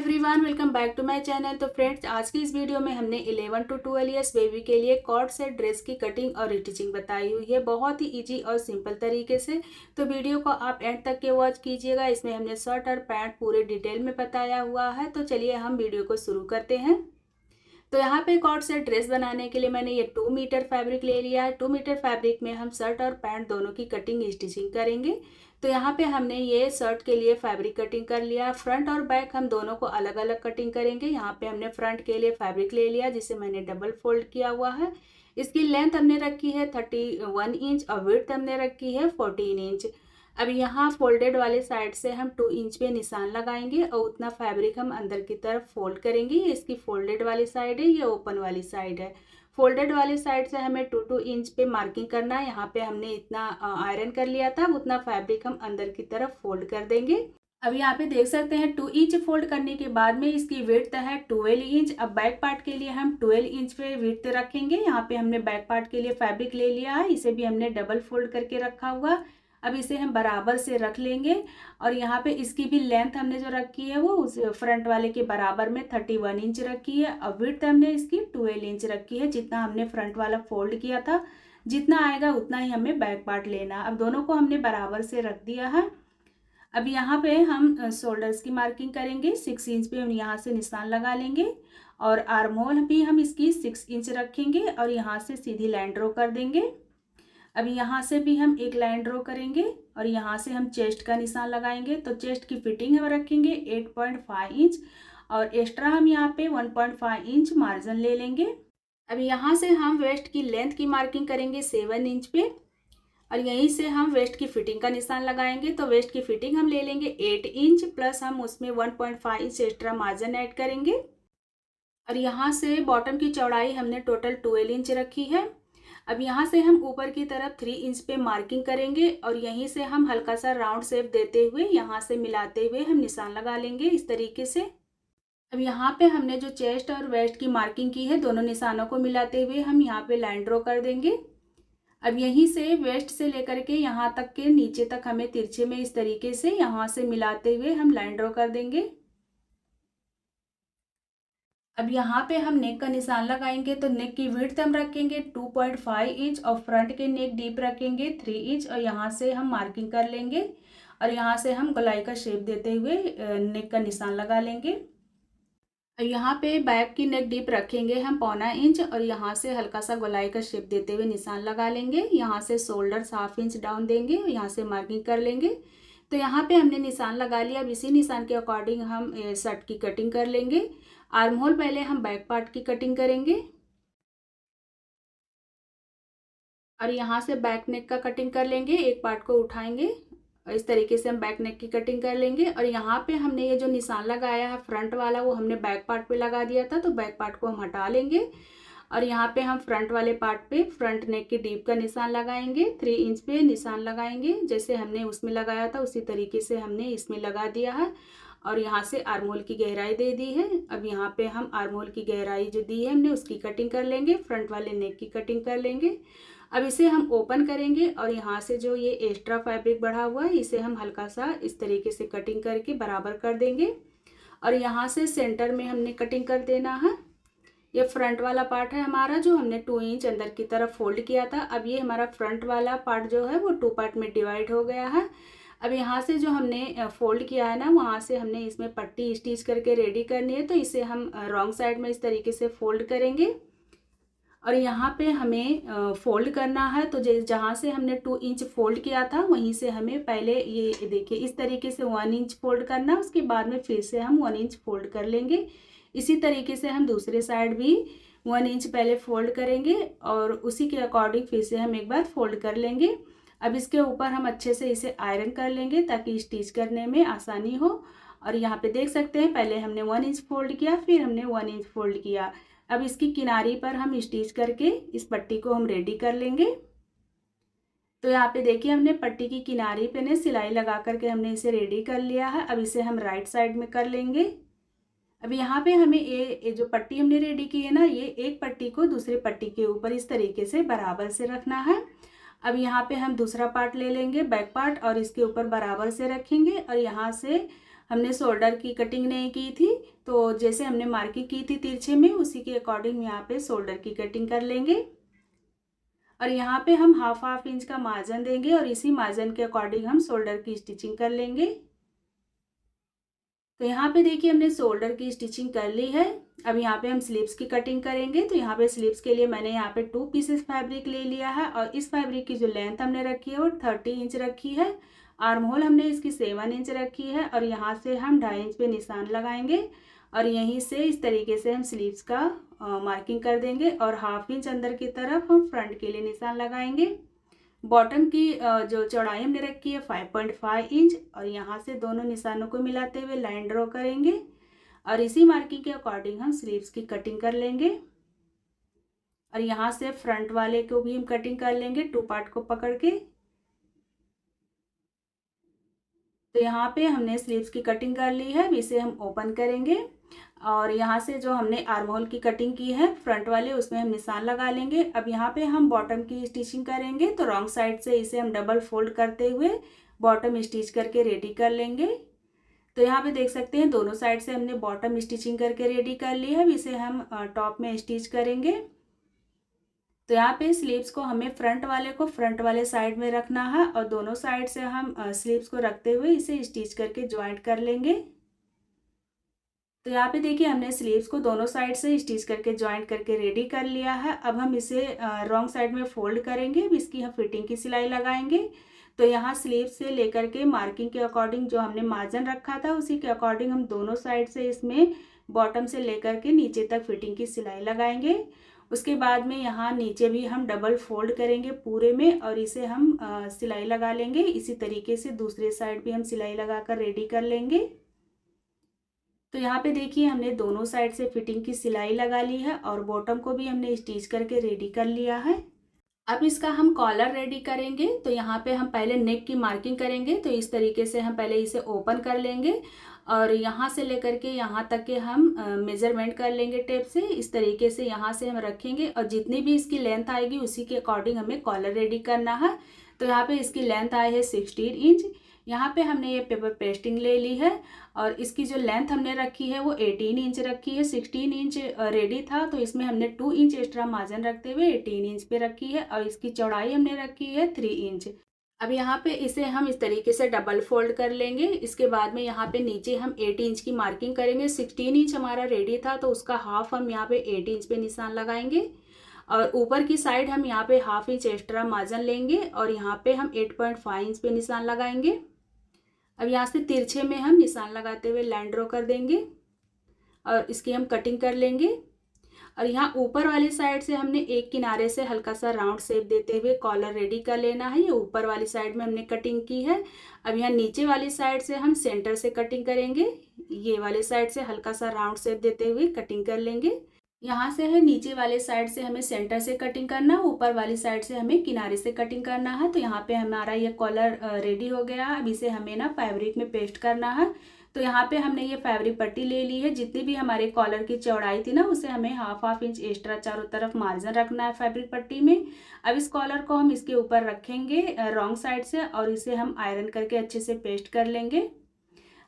Everyone, welcome back to my channel. तो friends, आज की इस वीडियो में हमने 11 to 12 ईयर्स बेबी के लिए कॉर्ड सेट ड्रेस की कटिंग और स्टिचिंग बताई हुई है, बहुत ही इजी और सिंपल तरीके से। तो वीडियो को आप एंड तक के वॉच कीजिएगा। इसमें हमने शर्ट और पैंट पूरे डिटेल में बताया हुआ है। तो चलिए हम वीडियो को शुरू करते हैं। तो यहाँ पे कॉर्ड सेट ड्रेस बनाने के लिए मैंने ये 2 मीटर फैब्रिक ले लिया है। 2 मीटर फैब्रिक में हम शर्ट और पैंट दोनों की कटिंग स्टिचिंग करेंगे। तो यहाँ पे हमने ये शर्ट के लिए फैब्रिक कटिंग कर लिया। फ्रंट और बैक हम दोनों को अलग अलग कटिंग करेंगे। यहाँ पे हमने फ्रंट के लिए फैब्रिक ले लिया जिसे मैंने डबल फोल्ड किया हुआ है। इसकी लेंथ हमने रखी है 31 इंच और विड्थ हमने रखी है 14 इंच। अब यहाँ फोल्डेड वाले साइड से हम 2 इंच पे निशान लगाएंगे और उतना फैब्रिक हम अंदर की तरफ फोल्ड करेंगे। ये इसकी फोल्डेड वाली साइड है, ये ओपन वाली साइड है। फोल्डेड वाली साइड से हमें 2 इंच पे मार्किंग करना है। यहाँ पे हमने इतना आयरन कर लिया था, उतना फैब्रिक हम अंदर की तरफ फोल्ड कर देंगे। अब यहाँ पे देख सकते हैं 2 इंच फोल्ड करने के बाद में इसकी विड्थ है 12 इंच। अब बैक पार्ट के लिए हम 12 इंच पे विड्थ रखेंगे। यहाँ पे हमने बैक पार्ट के लिए फैब्रिक ले लिया है, इसे भी हमने डबल फोल्ड करके रखा हुआ। अब इसे हम बराबर से रख लेंगे और यहाँ पे इसकी भी लेंथ हमने जो रखी है वो उस फ्रंट वाले के बराबर में 31 इंच रखी है। और विड्थ हमने इसकी 12 इंच रखी है। जितना हमने फ्रंट वाला फोल्ड किया था जितना आएगा उतना ही हमें बैक पार्ट लेना। अब दोनों को हमने बराबर से रख दिया है। अब यहाँ पे हम शोल्डर्स की मार्किंग करेंगे। 6 इंच पे हम यहाँ से निशान लगा लेंगे और आर्म होल भी हम इसकी 6 इंच रखेंगे और यहाँ से सीधी लाइन ड्रॉ कर देंगे। अब यहाँ से भी हम एक लाइन ड्रॉ करेंगे और यहाँ से हम चेस्ट का निशान लगाएंगे। तो चेस्ट की फिटिंग हम रखेंगे 8.5 इंच और एक्स्ट्रा हम यहाँ पे 1.5 इंच मार्जिन ले लेंगे। अब यहाँ से हम वेस्ट की लेंथ की मार्किंग करेंगे 7 इंच पे और यहीं से हम वेस्ट की फिटिंग का निशान लगाएंगे। तो वेस्ट की फिटिंग हम ले लेंगे 8 इंच प्लस हम उसमें 1.5 इंच एक्स्ट्रा मार्जिन ऐड करेंगे। और यहाँ से बॉटम की चौड़ाई हमने टोटल 12 इंच रखी है। अब यहाँ से हम ऊपर की तरफ 3 इंच पे मार्किंग करेंगे और यहीं से हम हल्का सा राउंड शेप देते हुए यहाँ से मिलाते हुए हम निशान लगा लेंगे इस तरीके से। अब यहाँ पे हमने जो चेस्ट और वेस्ट की मार्किंग की है दोनों निशानों को मिलाते हुए हम यहाँ पे लाइन ड्रॉ कर देंगे। अब यहीं से वेस्ट से लेकर के यहाँ तक के नीचे तक हमें तिरछे में इस तरीके से यहाँ से मिलाते हुए हम लाइन ड्रॉ कर देंगे। अब यहाँ पे हम नेक का निशान लगाएंगे। तो नेक की विड्थ हम रखेंगे 2.5 इंच और फ्रंट के नेक डीप रखेंगे 3 इंच और यहाँ से हम मार्किंग कर लेंगे और यहाँ से हम गोलाई का शेप देते हुए नेक का निशान लगा लेंगे। यहाँ पे बैक की नेक डीप रखेंगे हम 1.25 इंच और यहाँ से हल्का सा गोलाई का शेप देते हुए निशान लगा लेंगे। यहाँ से शोल्डर 1/2 इंच डाउन देंगे और यहाँ से मार्किंग कर लेंगे। तो यहाँ पे हमने निशान लगा लिया। अब इसी निशान के अकॉर्डिंग हम शर्ट की कटिंग कर लेंगे। आर्म होल पहले हम बैक पार्ट की कटिंग करेंगे और यहाँ से बैक नेक का कटिंग कर लेंगे। एक पार्ट को उठाएंगे और इस तरीके से हम बैक नेक की कटिंग कर लेंगे। और यहाँ पे हमने ये जो निशान लगाया है फ्रंट वाला वो हमने बैक पार्ट पे लगा दिया था, तो बैक पार्ट को हम हटा लेंगे और यहाँ पे हम फ्रंट वाले पार्ट पे फ्रंट नेक की डीप का निशान लगाएंगे। 3 इंच पे निशान लगाएंगे, जैसे हमने उसमें लगाया था उसी तरीके से हमने इसमें लगा दिया है और यहाँ से आर्म होल की गहराई दे दी है। अब यहाँ पे हम आर्म होल की गहराई जो दी है हमने उसकी कटिंग कर लेंगे, फ्रंट वाले नेक की कटिंग कर लेंगे। अब इसे हम ओपन करेंगे और यहाँ से जो ये एक्स्ट्रा फैब्रिक बढ़ा हुआ है इसे हम हल्का सा इस तरीके से कटिंग करके बराबर कर देंगे और यहाँ से सेंटर में हमने कटिंग कर देना है। ये फ्रंट वाला पार्ट है हमारा जो हमने 2 इंच अंदर की तरफ फोल्ड किया था। अब ये हमारा फ्रंट वाला पार्ट जो है वो 2 पार्ट में डिवाइड हो गया है। अब यहाँ से जो हमने फोल्ड किया है ना वहाँ से हमने इसमें पट्टी स्टिच करके रेडी करनी है। तो इसे हम रॉन्ग साइड में इस तरीके से फोल्ड करेंगे और यहाँ पे हमें फोल्ड करना है। तो जहाँ से हमने 2 इंच फोल्ड किया था वहीं से हमें पहले ये देखिए इस तरीके से 1 इंच फोल्ड करना, उसके बाद में फिर से हम 1 इंच फोल्ड कर लेंगे। इसी तरीके से हम दूसरे साइड भी 1 इंच पहले फोल्ड करेंगे और उसी के अकॉर्डिंग फिर से हम एक बार फोल्ड कर लेंगे। अब इसके ऊपर हम अच्छे से इसे आयरन कर लेंगे ताकि स्टिच करने में आसानी हो। और यहाँ पे देख सकते हैं पहले हमने 1 इंच फोल्ड किया, फिर हमने 1 इंच फोल्ड किया। अब इसकी किनारी पर हम स्टिच करके इस पट्टी को हम रेडी कर लेंगे। तो यहाँ पे देखिए हमने पट्टी की किनारी पे ने सिलाई लगा करके हमने इसे रेडी कर लिया है। अब इसे हम राइट साइड में कर लेंगे। अब यहाँ पे हमें ये जो पट्टी हमने रेडी की है ना, ये एक पट्टी को दूसरे पट्टी के ऊपर इस तरीके से बराबर से रखना है। अब यहाँ पे हम दूसरा पार्ट ले लेंगे बैक पार्ट और इसके ऊपर बराबर से रखेंगे और यहाँ से हमने शोल्डर की कटिंग नहीं की थी तो जैसे हमने मार्किंग की थी तिरछे में, उसी के अकॉर्डिंग यहाँ पे शोल्डर की कटिंग कर लेंगे। और यहाँ पे हम हाफ इंच का मार्जिन देंगे और इसी मार्जिन के अकॉर्डिंग हम शोल्डर की स्टिचिंग कर लेंगे। तो यहाँ पे देखिए हमने शोल्डर की स्टिचिंग कर ली है। अब यहाँ पे हम स्लीव्स की कटिंग करेंगे। तो यहाँ पे स्लीव्स के लिए मैंने यहाँ पे 2 पीसेस फैब्रिक ले लिया है और इस फैब्रिक की जो लेंथ हमने रखी है वो 30 इंच रखी है। आर्म होल हमने इसकी 7 इंच रखी है और यहाँ से हम 2.5 इंच पे निशान लगाएंगे और यहीं से इस तरीके से हम स्लीव्स का मार्किंग कर देंगे और हाफ इंच अंदर की तरफ हम फ्रंट के लिए निशान लगाएंगे। बॉटम की जो चौड़ाई हमने रखी है 5.5 इंच और यहाँ से दोनों निशानों को मिलाते हुए लाइन ड्रॉ करेंगे और इसी मार्किंग के अकॉर्डिंग हम स्लीव्स की कटिंग कर लेंगे। और यहाँ से फ्रंट वाले को भी हम कटिंग कर लेंगे 2 पार्ट को पकड़ के। तो यहाँ पे हमने स्लीव्स की कटिंग कर ली है। अब इसे हम ओपन करेंगे और यहाँ से जो हमने आर्म होल की कटिंग की है फ्रंट वाले, उसमें हम निशान लगा लेंगे। अब यहाँ पे हम बॉटम की स्टिचिंग करेंगे। तो रॉन्ग साइड से इसे हम डबल फोल्ड करते हुए बॉटम स्टिच करके रेडी कर लेंगे। तो यहाँ पे देख सकते हैं दोनों साइड से हमने बॉटम स्टिचिंग करके रेडी कर ली है। अब इसे हम टॉप में स्टिच करेंगे। तो यहाँ पे स्लीव्स को हमें फ्रंट वाले साइड में रखना है और दोनों साइड से हम स्लीव्स को रखते हुए इसे स्टिच करके ज्वाइंट कर लेंगे। तो यहाँ पे देखिए हमने स्लीव्स को दोनों साइड से स्टिच करके ज्वाइंट करके रेडी कर लिया है। अब हम इसे रॉन्ग साइड में फोल्ड करेंगे। अब इसकी हम फिटिंग की सिलाई लगाएंगे। तो यहाँ स्लीव से लेकर के मार्किंग के अकॉर्डिंग जो हमने मार्जिन रखा था उसी के अकॉर्डिंग हम दोनों साइड से इसमें बॉटम से लेकर के नीचे तक फिटिंग की सिलाई लगाएंगे। उसके बाद में यहाँ नीचे भी हम डबल फोल्ड करेंगे पूरे में और इसे हम सिलाई लगा लेंगे। इसी तरीके से दूसरे साइड भी हम सिलाई लगाकर रेडी कर लेंगे। तो यहाँ पे देखिए हमने दोनों साइड से फिटिंग की सिलाई लगा ली है और बॉटम को भी हमने स्टिच करके रेडी कर लिया है। अब इसका हम कॉलर रेडी करेंगे। तो यहाँ पे हम पहले नेक की मार्किंग करेंगे। तो इस तरीके से हम पहले इसे ओपन कर लेंगे और यहाँ से लेकर के यहाँ तक के हम मेजरमेंट कर लेंगे टेप से। इस तरीके से यहाँ से हम रखेंगे और जितनी भी इसकी लेंथ आएगी उसी के अकॉर्डिंग हमें कॉलर रेडी करना है। तो यहाँ पे इसकी लेंथ आई है 16 इंच। यहाँ पे हमने ये पेपर पेस्टिंग ले ली है और इसकी जो लेंथ हमने रखी है वो 18 इंच रखी है। 16 इंच रेडी था तो इसमें हमने 2 इंच एक्स्ट्रा मार्जिन रखते हुए 18 इंच पे रखी है और इसकी चौड़ाई हमने रखी है 3 इंच। अब यहाँ पे इसे हम इस तरीके से डबल फोल्ड कर लेंगे। इसके बाद में यहाँ पे नीचे हम 8 इंच की मार्किंग करेंगे। 16 इंच हमारा रेडी था तो उसका हाफ हम यहाँ पे 8 इंच पे निशान लगाएंगे और ऊपर की साइड हम यहाँ पे हाफ इंच एक्स्ट्रा मार्जिन लेंगे और यहाँ पे हम 8.5 इंच पे निशान लगाएंगे। अब यहाँ से तिरछे में हम निशान लगाते हुए लाइन ड्रॉ कर देंगे और इसकी हम कटिंग कर लेंगे। और यहाँ ऊपर वाली साइड से हमने एक किनारे से हल्का सा राउंड शेप देते हुए कॉलर रेडी कर लेना है। ये ऊपर वाली साइड में हमने कटिंग की है। अब यहाँ नीचे वाली साइड से हम सेंटर से कटिंग करेंगे। ये वाले साइड से हल्का सा राउंड शेप देते हुए कटिंग कर लेंगे। यहाँ से है नीचे वाले साइड से हमें सेंटर से कटिंग करना, ऊपर वाली साइड से हमें किनारे से कटिंग करना है। तो यहाँ पे हमारा ये कॉलर रेडी हो गया। अब इसे हमें ना फैब्रिक में पेस्ट करना है। तो यहाँ पे हमने ये फैब्रिक पट्टी ले ली है। जितनी भी हमारे कॉलर की चौड़ाई थी ना उसे हमें हाफ इंच एक्स्ट्रा चारों तरफ मार्जिन रखना है फैब्रिक पट्टी में। अब इस कॉलर को हम इसके ऊपर रखेंगे रॉन्ग साइड से और इसे हम आयरन करके अच्छे से पेस्ट कर लेंगे।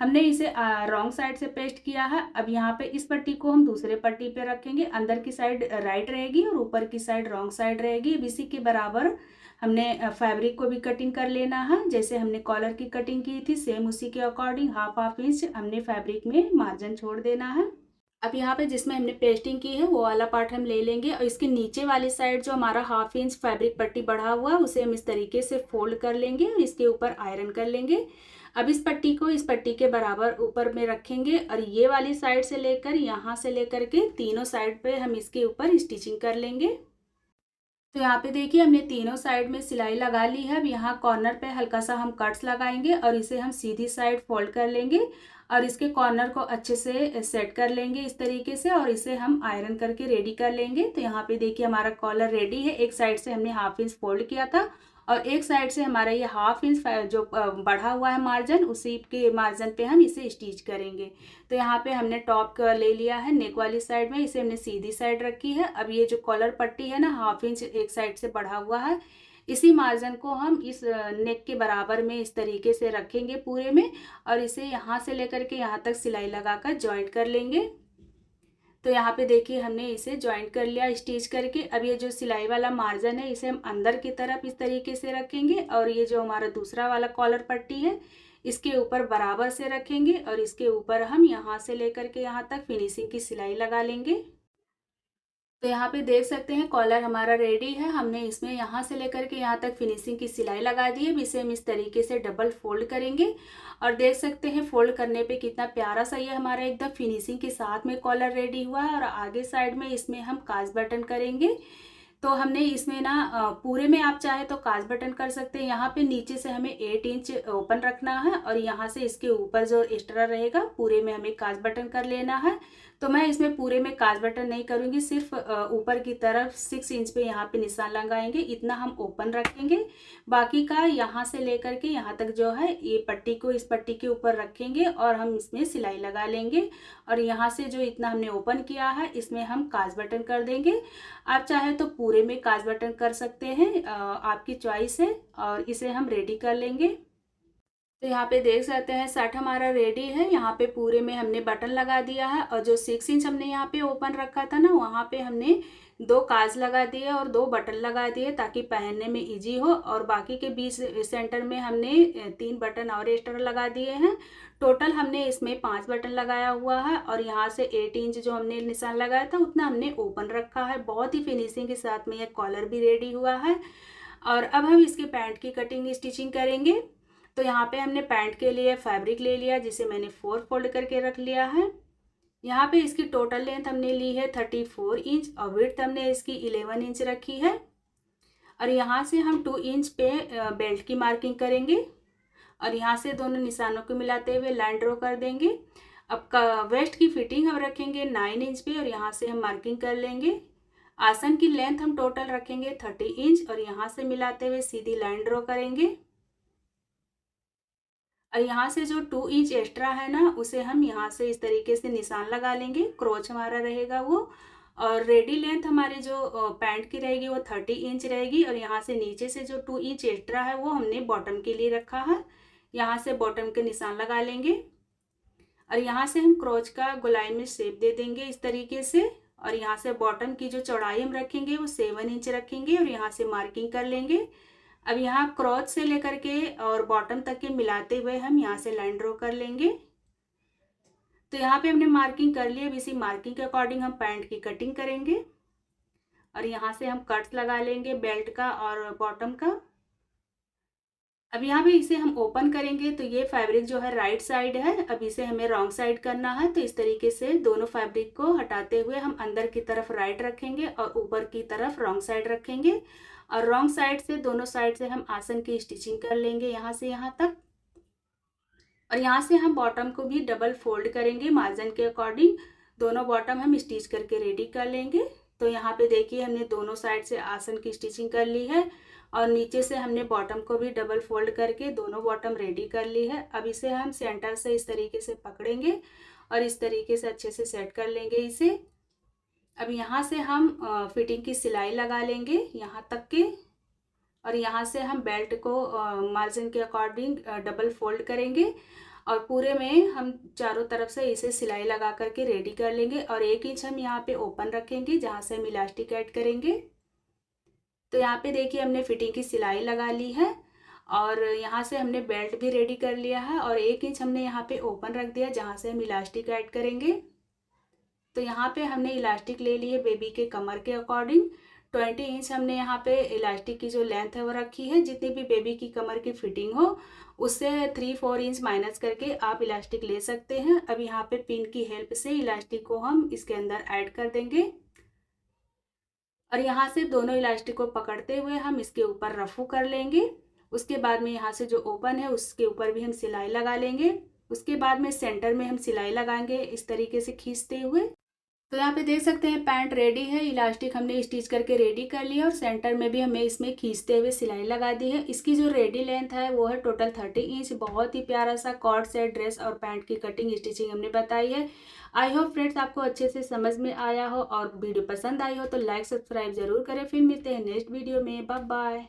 हमने इसे रॉन्ग साइड से पेस्ट किया है। अब यहाँ पे इस पट्टी को हम दूसरे पट्टी पे रखेंगे। अंदर की साइड राइट रहेगी और ऊपर की साइड रॉन्ग साइड रहेगी। अब इसी के बराबर हमने फैब्रिक को भी कटिंग कर लेना है। जैसे हमने कॉलर की कटिंग की थी सेम उसी के अकॉर्डिंग हाफ इंच हमने फैब्रिक में मार्जिन छोड़ देना है। अब यहाँ पे जिसमें हमने पेस्टिंग की है वो वाला पार्ट हम ले लेंगे और इसके नीचे वाली साइड जो हमारा हाफ इंच फैब्रिक पट्टी बढ़ा हुआ उसे हम इस तरीके से फोल्ड कर लेंगे और इसके ऊपर आयरन कर लेंगे। अब इस पट्टी को इस पट्टी के बराबर ऊपर में रखेंगे और ये वाली साइड से लेकर यहाँ से लेकर के तीनों साइड पे हम इसके ऊपर स्टिचिंग कर लेंगे। तो यहाँ पे देखिए हमने तीनों साइड में सिलाई लगा ली है। अब यहाँ कॉर्नर पे हल्का सा हम कट्स लगाएंगे और इसे हम सीधी साइड फोल्ड कर लेंगे और इसके कॉर्नर को अच्छे से सेट कर लेंगे इस तरीके से और इसे हम आयरन करके रेडी कर लेंगे। तो यहाँ पे देखिए हमारा कॉलर रेडी है। एक साइड से हमने हाफ इंच फोल्ड किया था और एक साइड से हमारा ये हाफ इंच जो बढ़ा हुआ है मार्जिन उसी के मार्जिन पे हम इसे स्टिच करेंगे। तो यहाँ पे हमने टॉप ले लिया है नेक वाली साइड में, इसे हमने सीधी साइड रखी है। अब ये जो कॉलर पट्टी है ना हाफ इंच एक साइड से बढ़ा हुआ है इसी मार्जिन को हम इस नेक के बराबर में इस तरीके से रखेंगे पूरे में, और इसे यहाँ से लेकर के यहाँ तक सिलाई लगाकर जॉइंट कर लेंगे। तो यहाँ पे देखिए हमने इसे जॉइंट कर लिया स्टिच करके। अब ये जो सिलाई वाला मार्जिन है इसे हम अंदर की तरफ इस तरीके से रखेंगे, और ये जो हमारा दूसरा वाला कॉलर पट्टी है इसके ऊपर बराबर से रखेंगे, और इसके ऊपर हम यहाँ से लेकर के यहाँ तक फिनिशिंग की सिलाई लगा लेंगे। तो यहाँ पे देख सकते हैं कॉलर हमारा रेडी है। हमने इसमें यहाँ से लेकर के यहाँ तक फिनिशिंग की सिलाई लगा दी है। अब इसे हम इस तरीके से डबल फोल्ड करेंगे, और देख सकते हैं फोल्ड करने पे कितना प्यारा सा ये हमारा एकदम फिनिशिंग के साथ में कॉलर रेडी हुआ है। और आगे साइड में इसमें हम काज बटन करेंगे। तो हमने इसमें ना पूरे में आप चाहे तो काज बटन कर सकते हैं। यहाँ पे नीचे से हमें 8 इंच ओपन रखना है, और यहाँ से इसके ऊपर जो एक्स्ट्रा रहेगा पूरे में हमें काज बटन कर लेना है। तो मैं इसमें पूरे में काज बटन नहीं करूँगी, सिर्फ ऊपर की तरफ 6 इंच पे यहाँ पे निशान लगाएंगे, इतना हम ओपन रखेंगे। बाकी का यहाँ से लेकर के यहाँ तक जो है ये पट्टी को इस पट्टी के ऊपर रखेंगे, और हम इसमें सिलाई लगा लेंगे। और यहाँ से जो इतना हमने ओपन किया है इसमें हम काज बटन कर देंगे। आप चाहे तो पूरे में काज बटन कर सकते हैं, आपकी चॉइस है। और इसे हम रेडी कर लेंगे। तो यहाँ पे देख सकते हैं शर्ट हमारा रेडी है। यहाँ पे पूरे में हमने बटन लगा दिया है, और जो 6 इंच हमने यहाँ पे ओपन रखा था ना वहाँ पे हमने 2 काज लगा दिए और 2 बटन लगा दिए ताकि पहनने में इजी हो। और बाकी के बीच सेंटर में हमने 3 बटन और एक्स्ट्रा लगा दिए हैं। टोटल हमने इसमें 5 बटन लगाया हुआ है, और यहाँ से 8 इंच जो हमने निशान लगाया था उतना हमने ओपन रखा है। बहुत ही फिनिशिंग के साथ में यह कॉलर भी रेडी हुआ है। और अब हम इसके पैंट की कटिंग स्टिचिंग करेंगे। तो यहाँ पे हमने पैंट के लिए फैब्रिक ले लिया, जिसे मैंने 4 फोल्ड करके रख लिया है। यहाँ पे इसकी टोटल लेंथ हमने ली है 34 इंच, और विड्थ हमने इसकी 11 इंच रखी है। और यहाँ से हम 2 इंच पे बेल्ट की मार्किंग करेंगे, और यहाँ से दोनों निशानों को मिलाते हुए लाइन ड्रॉ कर देंगे। अब का वेस्ट की फिटिंग हम रखेंगे 9 इंच पे, और यहाँ से हम मार्किंग कर लेंगे। आसन की लेंथ हम टोटल रखेंगे 30 इंच, और यहाँ से मिलाते हुए सीधी लाइन ड्रॉ करेंगे। और यहाँ से जो 2 इंच एक्स्ट्रा है ना उसे हम यहाँ से इस तरीके से निशान लगा लेंगे, क्रोच हमारा रहेगा वो। और रेडी लेंथ हमारी जो पैंट की रहेगी वो 30 इंच रहेगी, और यहाँ से नीचे से जो 2 इंच एक्स्ट्रा है वो हमने बॉटम के लिए रखा है। यहाँ से बॉटम के निशान लगा लेंगे, और यहाँ से हम क्रोच का गोलाई में शेप दे देंगे इस तरीके से। और यहाँ से बॉटम की जो चौड़ाई हम रखेंगे वो 7 इंच रखेंगे, और यहाँ से मार्किंग कर लेंगे। अब यहाँ क्रॉच से लेकर के और बॉटम तक के मिलाते हुए हम यहाँ से लाइन ड्रॉ कर लेंगे। तो यहाँ पे हमने मार्किंग कर ली। अब इसी मार्किंग के अकॉर्डिंग हम पैंट की कटिंग करेंगे, और यहाँ से हम कट्स लगा लेंगे बेल्ट का और बॉटम का। अब यहाँ पे इसे हम ओपन करेंगे, तो ये फैब्रिक जो है राइट साइड है, अब इसे हमें रॉन्ग साइड करना है। तो इस तरीके से दोनों फैब्रिक को हटाते हुए हम अंदर की तरफ राइट रखेंगे और ऊपर की तरफ रॉन्ग साइड रखेंगे, और रॉन्ग साइड से दोनों साइड से हम आसन की स्टिचिंग कर लेंगे यहाँ से यहाँ तक। और यहाँ से हम बॉटम को भी डबल फोल्ड करेंगे मार्जिन के अकॉर्डिंग। दोनों बॉटम हम स्टिच करके रेडी कर लेंगे। तो यहाँ पे देखिए हमने दोनों साइड से आसन की स्टिचिंग कर ली है, और नीचे से हमने बॉटम को भी डबल फोल्ड करके दोनों बॉटम रेडी कर ली है। अब इसे हम सेंटर से इस तरीके से पकड़ेंगे और इस तरीके से अच्छे से सेट कर लेंगे इसे। अब यहाँ से हम फिटिंग की सिलाई लगा लेंगे यहाँ तक के, और यहाँ से हम बेल्ट को मार्जिन के अकॉर्डिंग डबल फोल्ड करेंगे, और पूरे में हम चारों तरफ से इसे सिलाई लगा करके रेडी कर लेंगे। और 1 इंच हम यहाँ पे ओपन रखेंगे जहाँ से हम इलास्टिक ऐड करेंगे। तो यहाँ पे देखिए हमने फिटिंग की सिलाई लगा ली है, और यहाँ से हमने बेल्ट भी रेडी कर लिया है, और 1 इंच हमने यहाँ पे ओपन रख दिया जहाँ से हम इलास्टिक ऐड करेंगे। तो यहाँ पे हमने इलास्टिक ले ली है बेबी के कमर के अकॉर्डिंग। 20 इंच हमने यहाँ पे इलास्टिक की जो लेंथ है वो रखी है। जितनी भी बेबी की कमर की फिटिंग हो उससे 3-4 इंच माइनस करके आप इलास्टिक ले सकते हैं। अब यहाँ पे पिन की हेल्प से इलास्टिक को हम इसके अंदर ऐड कर देंगे, और यहाँ से दोनों इलास्टिक को पकड़ते हुए हम इसके ऊपर रफू कर लेंगे। उसके बाद में यहाँ से जो ओपन है उसके ऊपर भी हम सिलाई लगा लेंगे। उसके बाद में सेंटर में हम सिलाई लगाएंगे इस तरीके से खींचते हुए। तो यहाँ पे देख सकते हैं पैंट रेडी है, इलास्टिक हमने स्टिच करके रेडी कर लिया, और सेंटर में भी हमें इसमें खींचते हुए सिलाई लगा दी है। इसकी जो रेडी लेंथ है वो है टोटल 30 इंच। बहुत ही प्यारा सा कॉर्ड सेट ड्रेस और पैंट की कटिंग स्टिचिंग हमने बताई है। आई होप फ्रेंड्स आपको अच्छे से समझ में आया हो, और वीडियो पसंद आई हो तो लाइक सब्सक्राइब जरूर करें। फिर मिलते हैं नेक्स्ट वीडियो में। Bye bye.